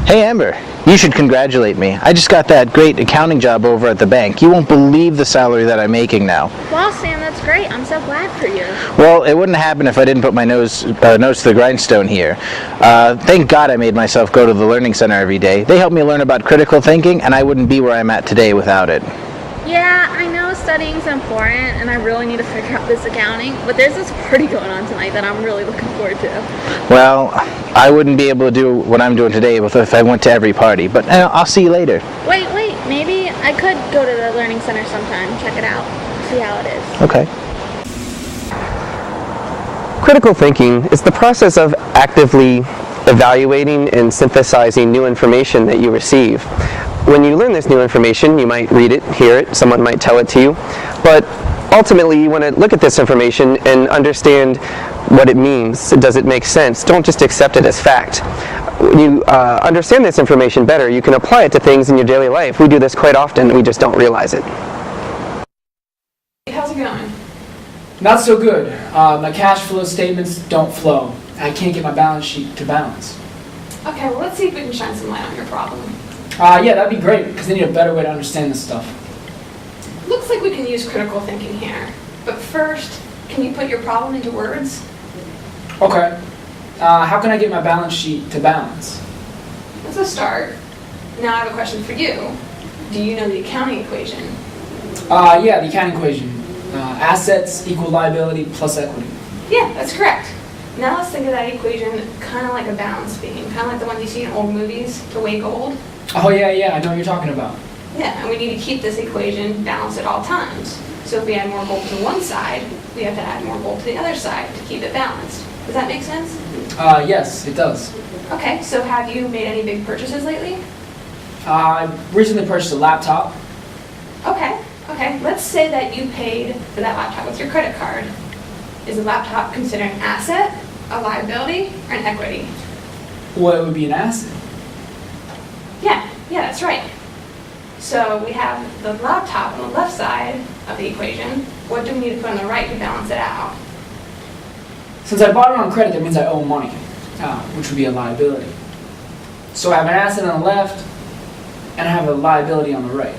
Hey Amber, you should congratulate me. I just got that great accounting job over at the bank. You won't believe the salary that I'm making now. Wow, Sam, that's great. I'm so glad for you. Well, it wouldn't happen if I didn't put my nose to the grindstone here. Thank God I made myself go to the Learning Center every day. They helped me learn about critical thinking, and I wouldn't be where I'm at today without it. Yeah, I know studying's important, and I really need to figure out this accounting, but there's this party going on tonight that I'm really looking forward to. Well, I wouldn't be able to do what I'm doing today if I went to every party, but I'll see you later. Wait, maybe I could go to the Learning Center sometime, check it out, see how it is. Okay. Critical thinking is the process of actively evaluating and synthesizing new information that you receive. When you learn this new information, you might read it, hear it, someone might tell it to you, but ultimately you want to look at this information and understand what it means. Does it make sense? Don't just accept it as fact. When you understand this information better, you can apply it to things in your daily life. We do this quite often, we just don't realize it. How's it going? Not so good. My cash flow statements don't flow. I can't get my balance sheet to balance. Okay, well let's see if we can shine some light on your problem. Yeah, that'd be great, because they need a better way to understand this stuff. Looks like we can use critical thinking here. But first, can you put your problem into words? Okay. How can I get my balance sheet to balance? That's a start. Now I have a question for you. Do you know the accounting equation? Yeah, the accounting equation. Assets equal liability plus equity. Yeah, that's correct. Now let's think of that equation kind of like a balance beam, kind of like the ones you see in old movies to weigh gold. Oh yeah, I know what you're talking about. Yeah, and we need to keep this equation balanced at all times. So if we add more gold to one side, we have to add more gold to the other side to keep it balanced. Does that make sense? Yes, it does. Okay, so have you made any big purchases lately? I recently purchased a laptop. Okay. Let's say that you paid for that laptop with your credit card. Is the laptop considered an asset, a liability, or an equity? Well, it would be an asset. Yeah, that's right. So we have the laptop on the left side of the equation. What do we need to put on the right to balance it out? Since I bought it on credit, that means I owe money, which would be a liability. So I have an asset on the left, and I have a liability on the right.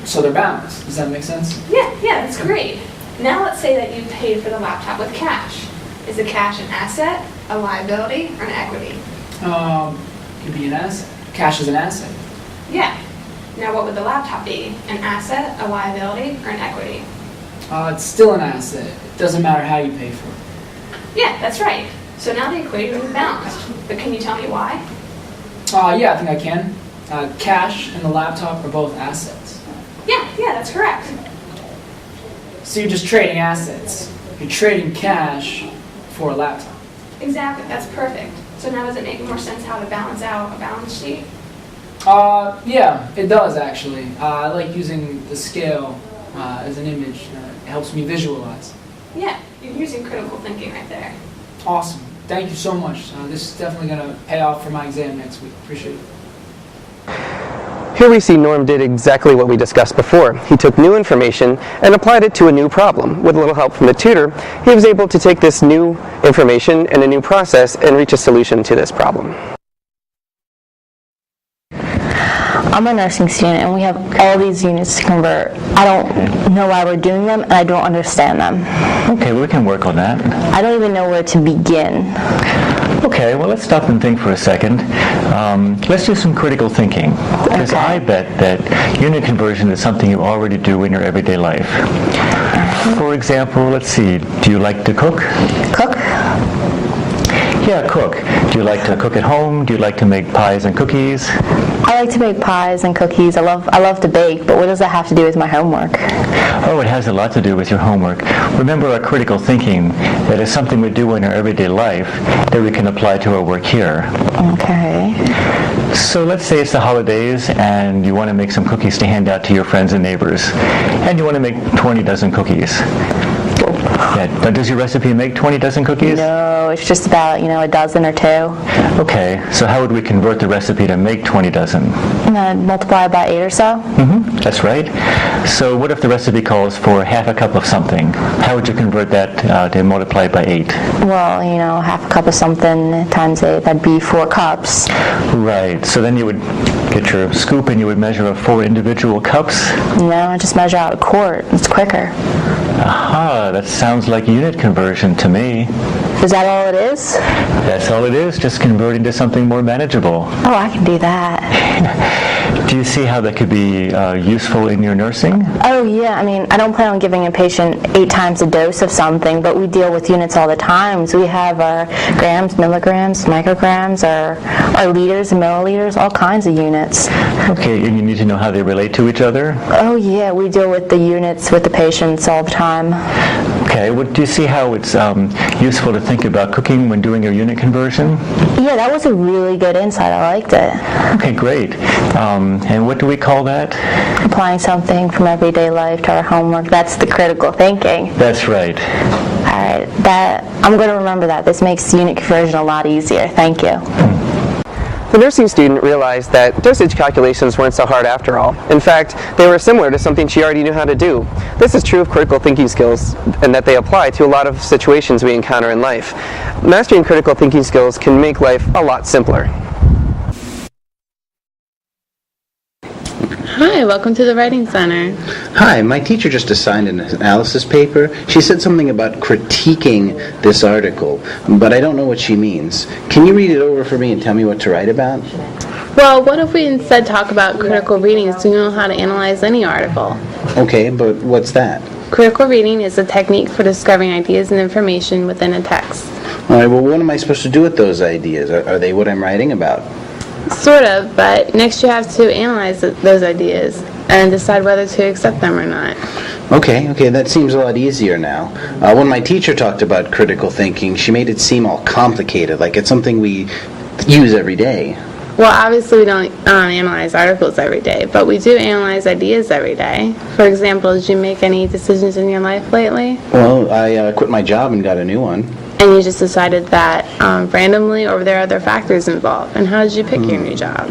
So they're balanced. Does that make sense? Yeah, that's great. Now let's say that you paid for the laptop with cash. Is the cash an asset, a liability, or an equity? It could be an asset. Cash is an asset. Yeah. Now what would the laptop be? An asset, a liability, or an equity? It's still an asset. It doesn't matter how you pay for it. Yeah, that's right. So now the equation is balanced. But can you tell me why? Yeah, I think I can. Cash and the laptop are both assets. Yeah, that's correct. So you're just trading assets. You're trading cash for a laptop. Exactly, that's perfect. So now does it make more sense how to balance out a balance sheet? Yeah, it does actually. I like using the scale as an image. It helps me visualize. Yeah, you're using critical thinking right there. Awesome. Thank you so much. This is definitely going to pay off for my exam next week. Appreciate it. Here we see Norm did exactly what we discussed before. He took new information and applied it to a new problem. With a little help from the tutor, he was able to take this new information and a new process and reach a solution to this problem. I'm a nursing student and we have all these units to convert. I don't know why we're doing them and I don't understand them. Okay, we can work on that. I don't even know where to begin. Okay, well let's stop and think for a second. Let's do some critical thinking. Because Okay. I bet that unit conversion is something you already do in your everyday life. For example, let's see, do you like to cook? Cook? Yeah, cook. Do you like to cook at home? Do you like to make pies and cookies? I like to make pies and cookies. I love to bake, but what does that have to do with my homework? Oh, it has a lot to do with your homework. Remember our critical thinking, that is something we do in our everyday life that we can apply to our work here. Okay. So let's say it's the holidays and you want to make some cookies to hand out to your friends and neighbors. And you want to make 20 dozen cookies. Yeah, but does your recipe make 20 dozen cookies? No, it's just about, a dozen or two. Okay, so how would we convert the recipe to make 20 dozen? Multiply by 8 or so. That's right. So what if the recipe calls for half a cup of something? How would you convert that to multiply by 8? Well, half a cup of something times 8, that'd be 4 cups. Right. So then you would get your scoop and you would measure of 4 individual cups? No, just measure out a quart. It's quicker. Aha, that sounds like unit conversion to me. Is that all it is? That's all it is, just converting to something more manageable. Oh, I can do that. Do you see how that could be useful in your nursing? Oh, yeah. I don't plan on giving a patient 8 times a dose of something, but we deal with units all the time. So we have our grams, milligrams, micrograms, our liters and milliliters, all kinds of units. Okay, and you need to know how they relate to each other? Oh, yeah. We deal with the units with the patients all the time. Okay, well, do you see how it's useful to think about cooking when doing your unit conversion? Yeah, that was a really good insight. I liked it. Okay, great. And what do we call that? Applying something from everyday life to our homework. That's the critical thinking. That's right. All right, I'm going to remember that. This makes unit conversion a lot easier. Thank you. The nursing student realized that dosage calculations weren't so hard after all. In fact, they were similar to something she already knew how to do. This is true of critical thinking skills, and that they apply to a lot of situations we encounter in life. Mastering critical thinking skills can make life a lot simpler. Hi, welcome to the Writing Center. Hi, my teacher just assigned an analysis paper. She said something about critiquing this article, but I don't know what she means. Can you read it over for me and tell me what to write about? Well, what if we instead talk about critical reading so you know how to analyze any article? Okay, but what's that? Critical reading is a technique for discovering ideas and information within a text. All right, well, what am I supposed to do with those ideas? Are they what I'm writing about? Sort of, but next you have to analyze those ideas and decide whether to accept them or not. Okay, that seems a lot easier now. When my teacher talked about critical thinking, she made it seem all complicated, like it's something we use every day. Well, obviously we don't analyze articles every day, but we do analyze ideas every day. For example, did you make any decisions in your life lately? Well, I quit my job and got a new one. And you just decided that randomly, or were there other factors involved? And how did you pick your new job?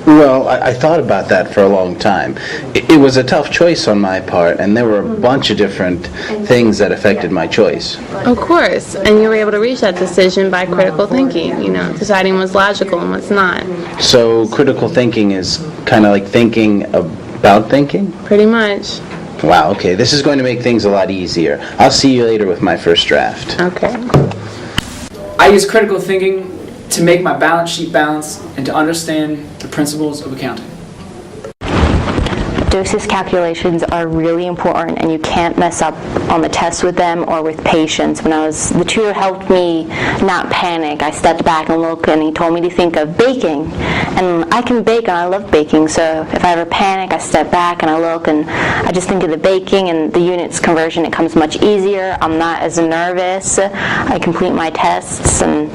Well, I thought about that for a long time. It was a tough choice on my part, and there were a bunch of different things that affected my choice. Of course, and you were able to reach that decision by critical thinking, deciding what's logical and what's not. So critical thinking is kind of like thinking about thinking? Pretty much. Wow, okay, this is going to make things a lot easier. I'll see you later with my first draft. Okay. I use critical thinking to make my balance sheet balance and to understand the principles of accounting. Dosage calculations are really important, and you can't mess up on the test with them or with patients. The tutor helped me not panic. I stepped back and looked, and he told me to think of baking. And I can bake, and I love baking, so if I ever panic, I step back and I look, and I just think of the baking and the units conversion. It comes much easier. I'm not as nervous. I complete my tests, and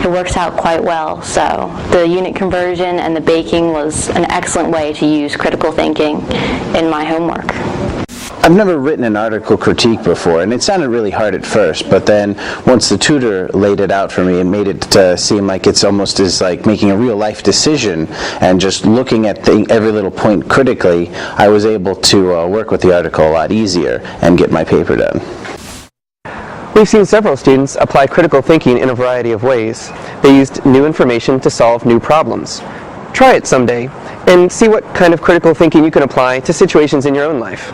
it works out quite well. So the unit conversion and the baking was an excellent way to use critical thinking in my homework. I've never written an article critique before, and it sounded really hard at first, but then once the tutor laid it out for me and made it seem like it's almost as like making a real life decision and just looking at every little point critically, I was able to work with the article a lot easier and get my paper done. We've seen several students apply critical thinking in a variety of ways. They used new information to solve new problems. Try it someday and see what kind of critical thinking you can apply to situations in your own life.